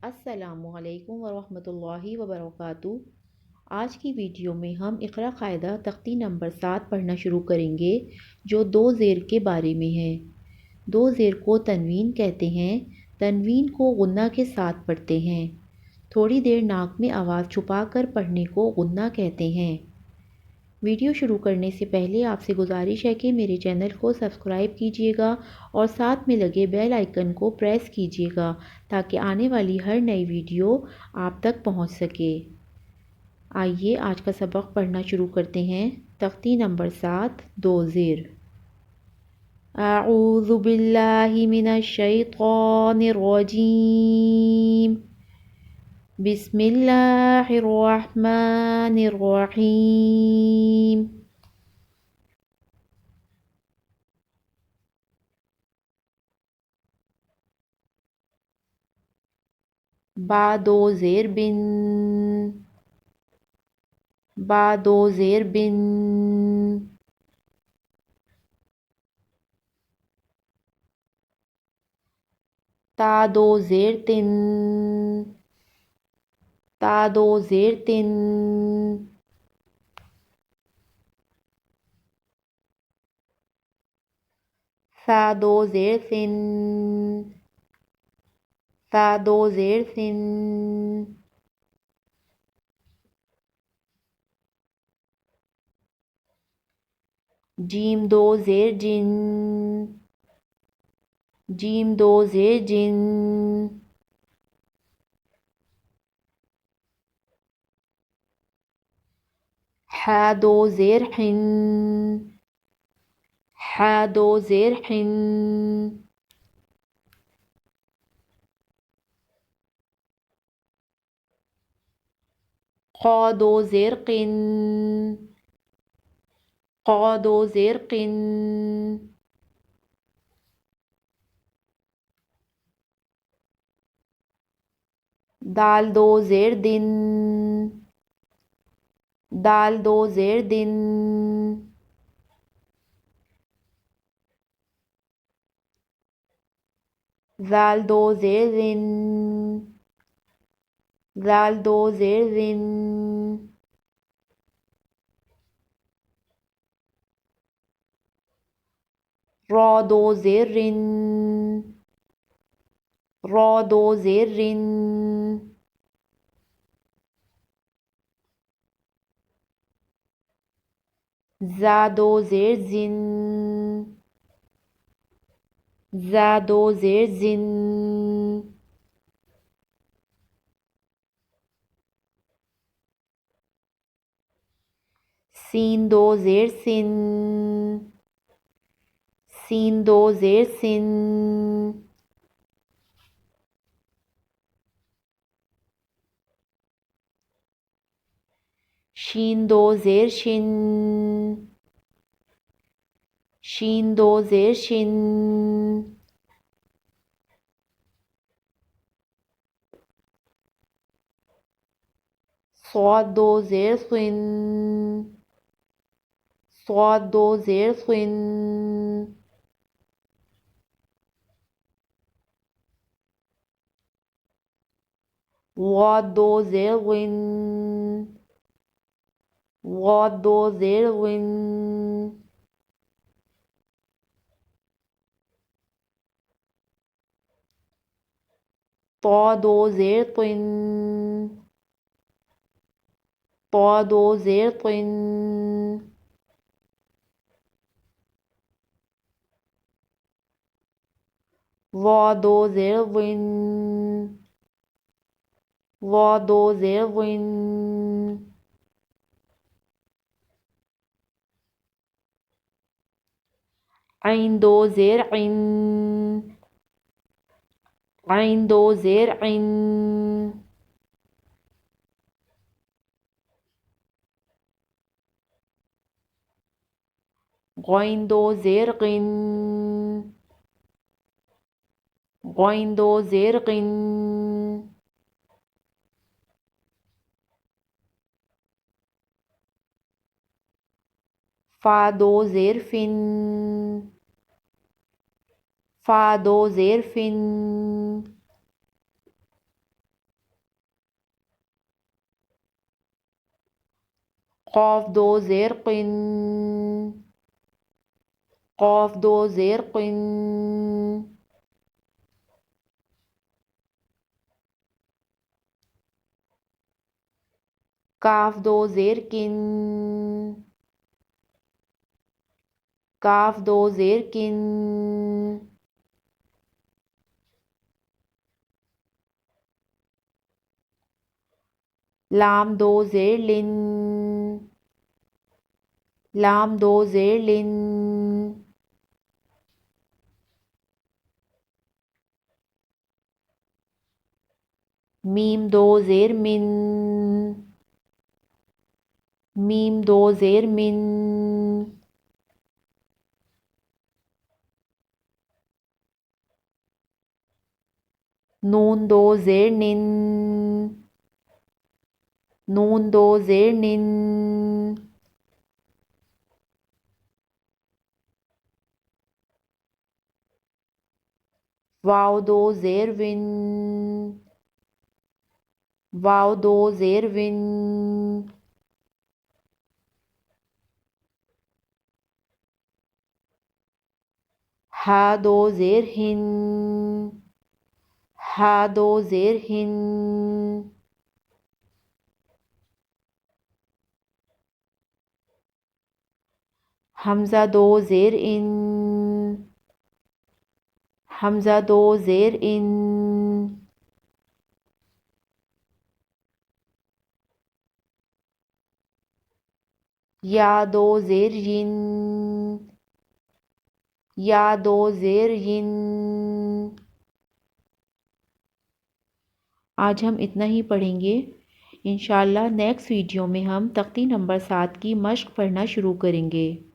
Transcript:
अस्सलामुअलैकुम वरहमतुल्लाहि वबरकातुहू। आज की वीडियो में हम इक़रा क़ायदा तख्ती नंबर 7 पढ़ना शुरू करेंगे, जो दो ज़ेर के बारे में है। दो ज़ेर को तनवीन कहते हैं। तनवीन को गुन्ना के साथ पढ़ते हैं। थोड़ी देर नाक में आवाज़ छुपा कर पढ़ने को गुन्ना कहते हैं। वीडियो शुरू करने से पहले आपसे गुजारिश है कि मेरे चैनल को सब्सक्राइब कीजिएगा और साथ में लगे बेल आइकन को प्रेस कीजिएगा ताकि आने वाली हर नई वीडियो आप तक पहुंच सके। आइए आज का सबक पढ़ना शुरू करते हैं। तख्ती नंबर 7 दो ज़ेर। अऊज़ु बिल्लाहि मिनश शैतानिर रजीम। बिस्मिल्लाहिर्रहमानिर्रहीम। बा दो ज़ेर बिन। बा दो ज़ेर बिन। ता दो ज़ेर तिन। ता दो ज़ेर तिन। सा दो ज़ेर सिन। सा दो ज़ेर सिन। जीम दो ज़ेर जिन। जीम दो ज़ेर जिन। हा दो ज़ेर हिन। हा दो ज़ेर हिन। क़ा दो ज़ेर क़िन। क़ा दो ज़ेर क़िन। दाल दो ज़ेर दिन। दाल दो ज़ेर दिन। ज़ाल दो ज़ेर ज़िन। ज़ाल दो ज़ेर ज़िन। रॉ दो ज़ेर रिन। रॉ दो ज़ेर रिन। ज़ा दो ज़ेर ज़िन। ज़ा दो ज़ेर ज़िन। सीन दो ज़ेर सिन। सीन दो ज़ेर सिन। शीन दो ज़ेर शिन। शीन दो ज़ेर शिन। स्वाद दो ज़ेर स्विन। स्वाद दो ज़ेर स्विन। वाद दो ज़ेर विन। वाद दो ज़ेर विन। तौ दो ज़ेर तिन। तौ दो ज़ेर तिन। वा दो ज़ेर विन। वा दो ज़ेर विन। ऐन दो ज़ेर ऐन। ऐन दो ज़ेर ऐन। गौइन दो ज़ेर गिन। गौइन दो ज़ेर गिन। फा दो ज़ेर फिन। फा दो ज़ेर फिन। क़ाफ दो ज़ेर क़िन, क़ाफ दो ज़ेर क़िन। काफ दो ज़ेर किन, काफ दो ज़ेर किन। लाम दो ज़ेर लिन, लाम दो ज़ेर लिन। मीम दो ज़ेर मिन, मीम दो ज़ेर मिन। नून दो ज़ेर निन, नून दो ज़ेर निन। वाव दो ज़ेर विन, वाव दो ज़ेर विन। हा दो ज़ेर हिन, हा दो ज़ेर हिन। हमज़ा दो ज़ेर इन, हमज़ा दो ज़ेर इन। या दो ज़ेर यिन, या दो ज़ेर यिन। आज हम इतना ही पढ़ेंगे। इंशाल्लाह नेक्स्ट वीडियो में हम तख्ती नंबर 7 की मश्क पढ़ना शुरू करेंगे।